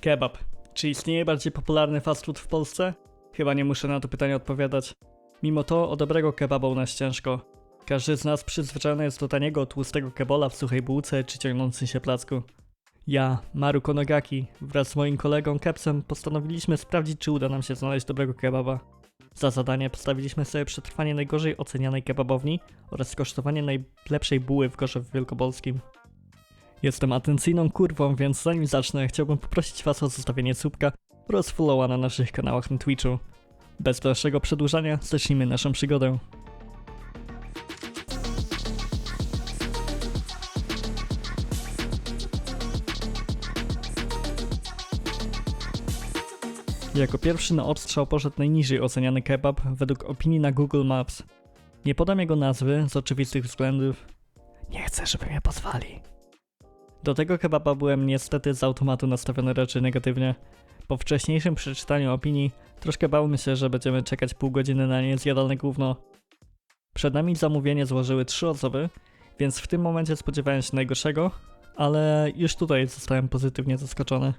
Kebab. Czy istnieje bardziej popularny fast food w Polsce? Chyba nie muszę na to pytanie odpowiadać. Mimo to o dobrego kebaba u nas ciężko. Każdy z nas przyzwyczajony jest do taniego, tłustego kebola w suchej bułce czy ciągnącym się placku. Ja, Maru Konogaki, wraz z moim kolegą Kepsem postanowiliśmy sprawdzić, czy uda nam się znaleźć dobrego kebaba. Za zadanie postawiliśmy sobie przetrwanie najgorzej ocenianej kebabowni oraz skosztowanie najlepszej buły w Gorzowie Wielkopolskim. Jestem atencyjną kurwą, więc zanim zacznę, chciałbym poprosić was o zostawienie słupka oraz followa na naszych kanałach na Twitchu. Bez dalszego przedłużania zacznijmy naszą przygodę. Jako pierwszy na odstrzał poszedł najniżej oceniany kebab według opinii na Google Maps. Nie podam jego nazwy z oczywistych względów. Nie chcę, żeby mnie pozwali. Do tego kebaba byłem niestety z automatu nastawiony raczej negatywnie. Po wcześniejszym przeczytaniu opinii troszkę bałem się, że będziemy czekać pół godziny na niezjadalne gówno. Przed nami zamówienie złożyły 3 osoby, więc w tym momencie spodziewałem się najgorszego, ale już tutaj zostałem pozytywnie zaskoczony.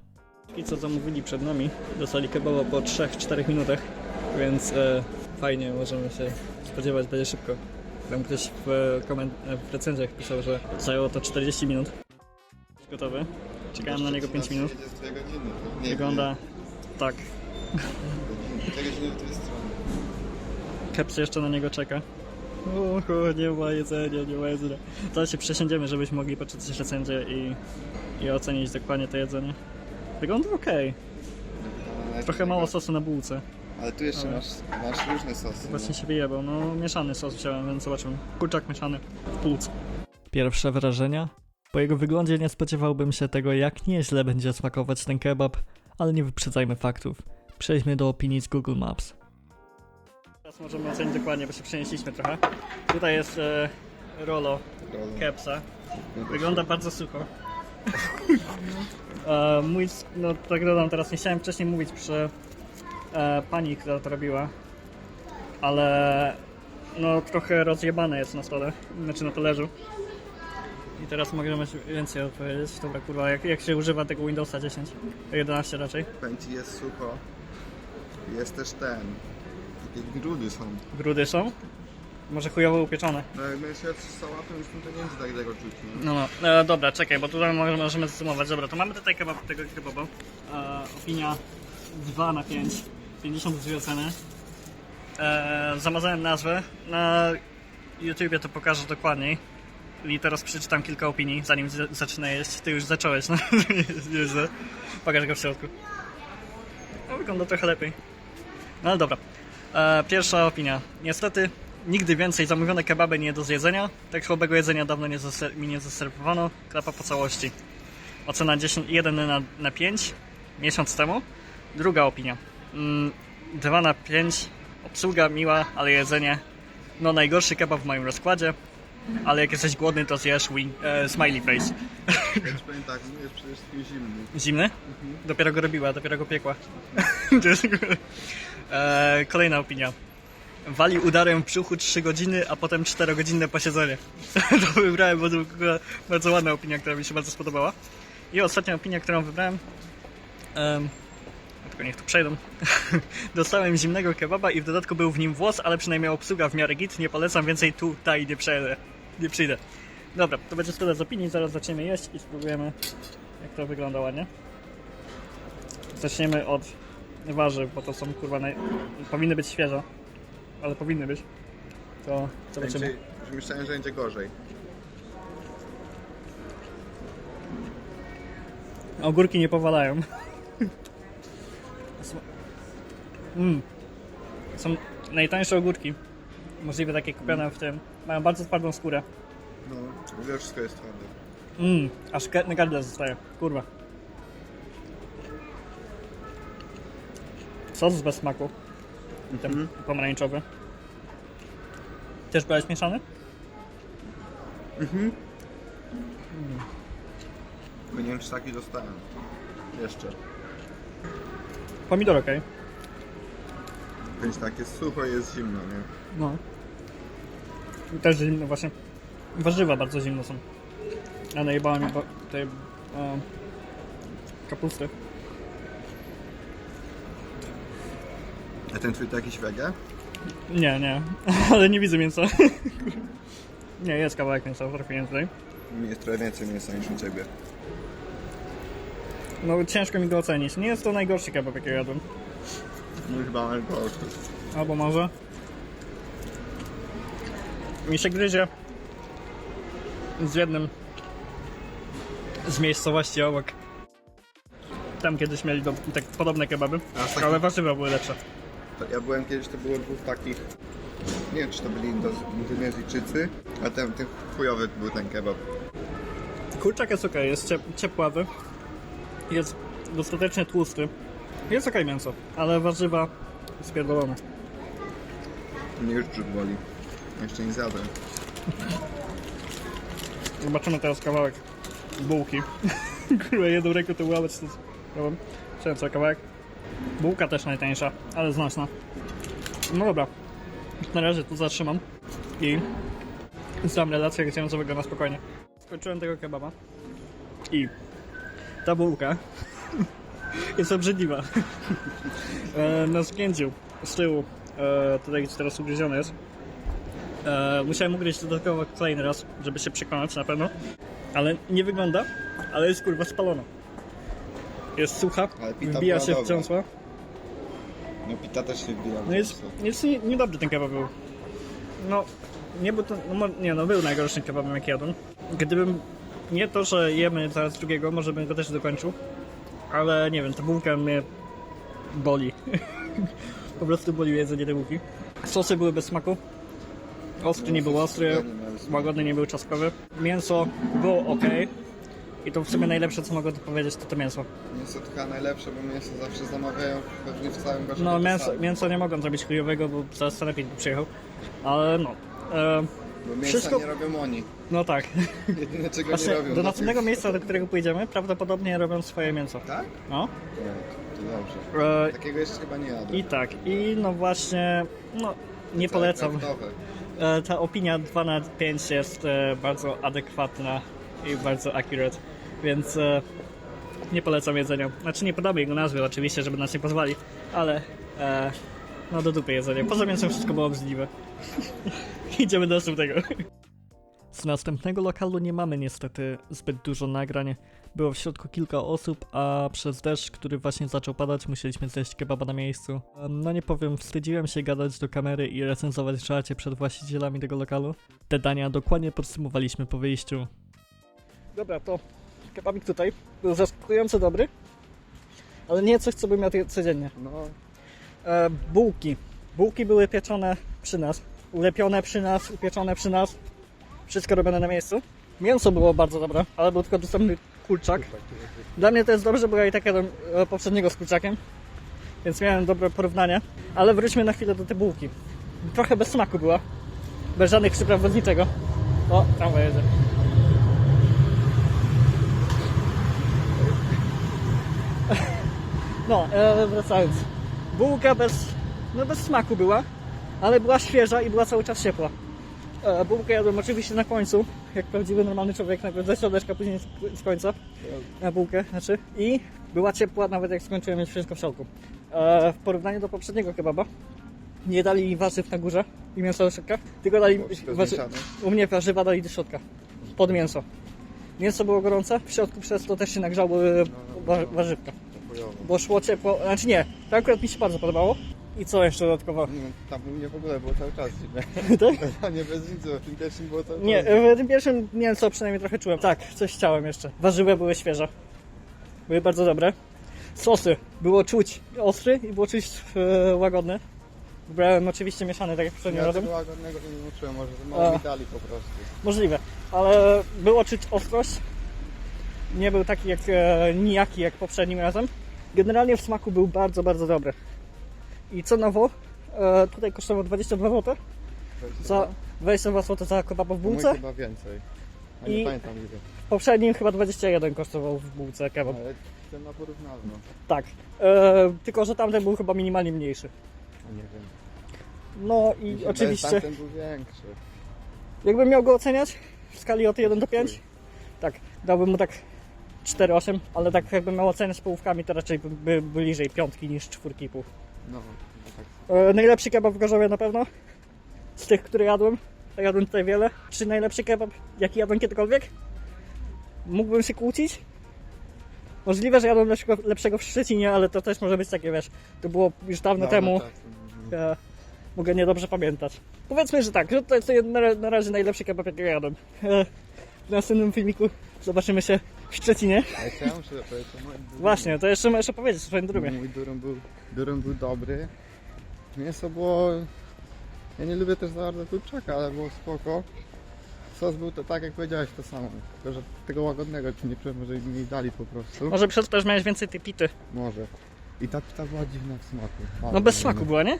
I co zamówili przed nami, dostali kebaba po 3-4 minutach, więc fajnie, możemy się spodziewać, będzie szybko. Tam ktoś w recenzjach pisał, że zajęło to 40 minut. Gotowy. Czekałem na niego 5 minut. Wygląda tak. Keps jeszcze na niego czeka. Nie ma jedzenia, nie ma jedzenia. Zaraz się przesiądziemy, żebyśmy mogli poczytać recenzję i ocenić dokładnie to jedzenie. Wygląda okej. Trochę mało sosu na bułce. Ale tu jeszcze masz różne sosy. Właśnie się wyjebał, no mieszany sos wziąłem, więc zobaczymy. Kurczak mieszany w bułce. Pierwsze wrażenia? Po jego wyglądzie nie spodziewałbym się tego, jak nieźle będzie smakować ten kebab, ale nie wyprzedzajmy faktów. Przejdźmy do opinii z Google Maps. Teraz możemy ocenić dokładnie, bo się przenieśliśmy trochę. Tutaj jest Rolo Kepsa. Wygląda bardzo sucho. No tak dodam teraz, nie chciałem wcześniej mówić przy pani, która to robiła, ale no trochę rozjebane jest na stole, znaczy na talerzu. I teraz możemy więcej odpowiedzieć. Dobra kurwa, jak się używa tego Windowsa 10? 11 raczej. Pęci jest sucho. Jest też takie grudy są. Grudy są? Może chujowo upieczone. No jak będziesz jadł z sałatą, już to nie będzie tak tego czuć, nie? No, dobra, czekaj, bo tutaj możemy zsumować. Dobra, to mamy tutaj tego kebaba. Opinia 2/5. 52 oceny. Zamazałem nazwę. Na YouTubie to pokażę dokładniej. I teraz przeczytam kilka opinii, zanim zacznę jeść. Ty już zacząłeś, no. Pokaż go w środku. No, wygląda trochę lepiej. No ale dobra. Pierwsza opinia. Niestety, nigdy więcej zamówione kebaby nie do zjedzenia. Tak słabego jedzenia dawno mi nie zaserwowano. Klapa po całości. Ocena 1/5. Miesiąc temu. Druga opinia. 2/5. Obsługa miła, ale jedzenie. No najgorszy kebab w moim rozkładzie. Ale jak jesteś głodny, to zjesz smiley face. Ja ci powiem tak, jest przede wszystkim zimny. Zimny? Dopiero go robiła, dopiero go piekła. Kolejna opinia. Wali udarem w brzuchu 3 godziny, a potem 4-godzinne posiedzenie. To wybrałem, bo to była bardzo ładna opinia, która mi się bardzo spodobała. I ostatnia opinia, którą wybrałem. Tylko niech tu przejdą. Dostałem zimnego kebaba i w dodatku był w nim włos, ale przynajmniej obsługa w miarę git. Nie polecam więcej tutaj, nie przyjdę. Dobra, to będzie tyle z opinii. Zaraz zaczniemy jeść i spróbujemy, jak to wygląda ładnie. Zaczniemy od warzyw, bo to są kurwa powinny być świeże, ale powinny być. To zobaczymy. Myślałem, że będzie gorzej. Ogórki nie powalają. Są najtańsze ogórki. Możliwe takie kupione w tym. Mają bardzo twardą skórę. No, w ogóle wszystko jest twarde. Aż na gardle zostaje. Kurwa. Sos bez smaku. I ten pomarańczowy. Też brałeś mieszany? Tylko nie wiem, czy taki dostałem. Jeszcze. Pomidor okej. Więc tak jest sucho i jest zimno, nie? No. I też zimno właśnie. Warzywa bardzo zimne są. A najebała mi tej kapusty. A ten twój to jakiś wege? Nie, ale nie widzę mięsa. Nie, jest kawałek mięsa, trafiłem tutaj. Mi jest trochę więcej mięsa niż u ciebie. No ciężko mi go ocenić. Nie jest to najgorszy kebab, jaki jadłem. No chyba najgorszy. Albo może. Mi się gryzie z jednym z miejscowości obok. Tam kiedyś mieli tak podobne kebaby, ale warzywa były lepsze. Ja byłem kiedyś, to było dwóch takich... Nie wiem, czy to byli Indonezyjczycy, a ten chujowy był ten kebab. Kurczak jest okej, jest ciepławy, jest dostatecznie tłusty, jest okej mięso, ale warzywa spierdolone. Mnie już brzuch boli. Jeszcze nie zjadłem. Zobaczymy teraz kawałek bułki. Kurwa, jedną ręką to łamać to problem. Chciałem co, kawałek? Bułka też najtańsza, ale znośna. No dobra, na razie tu zatrzymam i zdam relację księżowego na spokojnie. Skończyłem tego kebaba i ta bułka jest obrzydliwa. Na zgięciu z tyłu, tutaj gdzie teraz ugryziony jest. Musiałem ugryźć dodatkowo kolejny raz, żeby się przekonać na pewno. Ale nie wygląda, ale jest kurwa spalona. Jest sucha, Ale pita wbija była się w dobra. ciąsła. No pita też się wbija. No jest niedobry ten kebab był. No, nie był to, no był najgorszym kebabem jaki jadłem. Gdybym, nie to, że jemy zaraz drugiego, może bym go też dokończył. Ale nie wiem, ta bułka mnie boli. Po prostu boli jedzenie tej bułki. Sosy były bez smaku. Ostry nie był ostry, łagodny nie był czosnkowy. Mięso było ok. I to w sumie najlepsze, co mogę tu powiedzieć, to mięso. Mięso to chyba najlepsze, bo mięso zawsze zamawiają pewnie w całym Warszawie. No mięso nie mogą zrobić chujowego, bo zaraz sanepid przyjechał. Ale no. Bo mięsa wszystko- nie robią oni. No tak. Jedyne czego Właśnie nie robią. do to następnego jest- miejsca, do którego pójdziemy, prawdopodobnie robią swoje mięso. Tak? No. Nie, to dobrze. E, Takiego jeszcze chyba nie jadłem. I tak. I no właśnie, no nie polecam. Kraftowe. Ta opinia 2 na 5 jest bardzo adekwatna i bardzo accurate, więc nie polecam jedzenia. Znaczy nie podamy jego nazwy oczywiście, żeby nas nie pozwali, ale no do dupy jedzenie. Poza mięsem wszystko było obrzydliwe. Idziemy do następnego. Z następnego lokalu nie mamy niestety zbyt dużo nagrań. Było w środku kilka osób, a przez deszcz, który właśnie zaczął padać, musieliśmy zjeść kebaba na miejscu. No nie powiem, wstydziłem się gadać do kamery i recenzować żarcie przed właścicielami tego lokalu. Te dania dokładnie podsumowaliśmy po wyjściu. Dobra, to kebabik tutaj był zaskakująco dobry, ale nie coś, co bym jadł codziennie. No, Bułki. Bułki były pieczone przy nas, ulepione przy nas, upieczone przy nas. Wszystko robione na miejscu. Mięso było bardzo dobre, ale był tylko dostępny kurczak. Dla mnie to jest dobrze, bo ja i tak jadłem poprzedniego z kurczakiem, więc miałem dobre porównanie. Ale wróćmy na chwilę do tej bułki. Trochę bez smaku była, bez żadnych przypraw, bez niczego. O, tam jedzie. No, wracając. Bułka bez smaku była, ale była świeża i była cały czas ciepła. Bułkę jadłem oczywiście na końcu, jak prawdziwy normalny człowiek, najpierw ze środeczka, później z końca na bułkę, znaczy. I była ciepła nawet jak skończyłem mieć wszystko w środku. W porównaniu do poprzedniego kebaba nie dali warzyw na górze i mięso do środka, tylko dali u mnie warzywa dali do środka, pod mięso. Mięso było gorące, w środku przez to też się nagrzały warzywka. Bo szło ciepło, znaczy nie, to akurat mi się bardzo podobało. I co jeszcze dodatkowo? no, tam u mnie w ogóle było cały czas Tak? a nie bez nic, w tym pierwszym było cały Nie, czas. w tym pierwszym mięso przynajmniej trochę czułem. Tak, coś chciałem jeszcze. Warzywa były świeże. Były bardzo dobre. Sosy. Było czuć ostry i było czuć łagodny. Wybrałem oczywiście mieszany, tak jak poprzednim Ja razem. tego łagodnego to nie uczyłem, może to mało mi dali po prostu. Możliwe, ale było czuć ostrość. Nie był taki jak nijaki jak poprzednim razem. Generalnie w smaku był bardzo, bardzo dobry. I cenowo tutaj kosztował 22 zł. Za 22 zł za kebaba w Mój bułce. chyba więcej. A I- nie pamiętam ile. W poprzednim chyba 21 kosztował w bułce kebab. Ale ten ma porównalno. Tak. Tylko że tamten był chyba minimalnie mniejszy. Nie wiem. No i oczywiście, Tamten był większy. jakbym miał go oceniać w skali od 1 do 5, tak, dałbym mu tak 4,8, ale tak jakbym miał oceniać połówkami, to raczej by bliżej 5 niż 4,5. No, tak. Najlepszy kebab w Gorzowie na pewno. Z tych, które jadłem. A jadłem tutaj wiele. Czy najlepszy kebab, jaki jadłem kiedykolwiek? Mógłbym się kłócić. Możliwe, że jadłem lepszego w Szczecinie, ale to też może być takie, wiesz, to było już dawno temu. Ja mogę niedobrze pamiętać. Powiedzmy, że tak, że to jest na razie najlepszy kebab, jaki jadłem. W następnym filmiku zobaczymy się w Szczecinie. Ale co ja muszę powiedzieć? Właśnie, to jeszcze możesz powiedzieć o swoim durumie. Mój durum był dobry. Mięso było... Ja nie lubię też za bardzo kurczaka, ale było spoko. Sos był to tak jak powiedziałeś, to samo. Tylko, że tego łagodnego ci nie czułem, że mi dali po prostu. Może przez to też miałeś więcej tej pity. Może. I ta pita była dziwna w smaku. No bez smaku była, nie?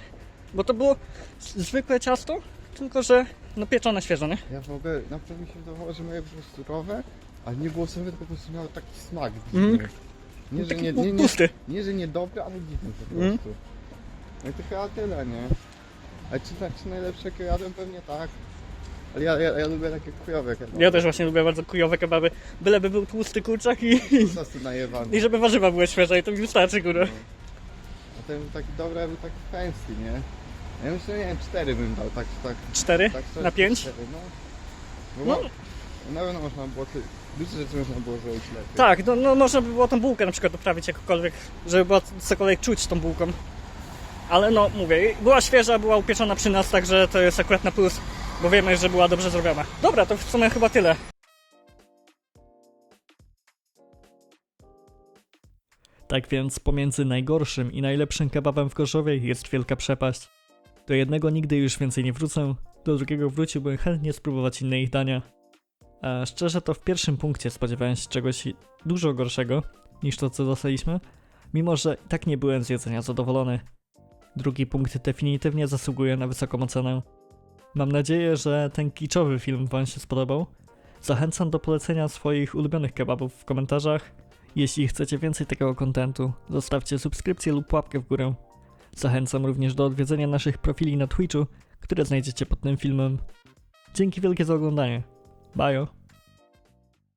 Bo to było zwykłe ciasto, tylko że no pieczone świeżo, nie? Ja w ogóle, na przykład mi się wydawało, że moje było surowe, ale nie było surowe, tylko po prostu miało taki smak Mhm. dziwny. Nie, że Taki nie, pusty. nie, że niedobry, ale dziwny po Mhm. prostu. No i to chyba tyle, nie? A czy najlepsze jakie jadłem? Pewnie tak. Ale ja lubię takie chujowe kebaby. Ja też właśnie lubię bardzo kujowe kebaby. Byleby był tłusty kurczak Sosy najewany. i żeby warzywa były świeże i to mi wystarczy, kurwa. A ten był taki dobry, a był taki fancy, nie? Ja myślę, nie wiem, 4 bym dał, tak. 4 tak na 5? 4, no. No. Na pewno można było, dużo rzeczy można było zrobić lepiej. Tak, no można by było tą bułkę na przykład doprawić jakkolwiek, żeby było cokolwiek czuć tą bułką. Ale no, mówię, była świeża, była upieczona przy nas, także to jest akurat na plus, bo wiemy, że była dobrze zrobiona. Dobra, to w sumie chyba tyle. Tak więc pomiędzy najgorszym i najlepszym kebabem w Gorzowie jest wielka przepaść. Do jednego nigdy już więcej nie wrócę, do drugiego wróciłbym chętnie spróbować inne ich dania. A szczerze to w pierwszym punkcie spodziewałem się czegoś dużo gorszego niż to, co dostaliśmy, mimo że i tak nie byłem z jedzenia zadowolony. Drugi punkt definitywnie zasługuje na wysoką ocenę. Mam nadzieję, że ten kiczowy film Wam się spodobał. Zachęcam do polecenia swoich ulubionych kebabów w komentarzach. Jeśli chcecie więcej takiego kontentu, zostawcie subskrypcję lub łapkę w górę. Zachęcam również do odwiedzenia naszych profili na Twitchu, które znajdziecie pod tym filmem. Dzięki wielkie za oglądanie. Bajo!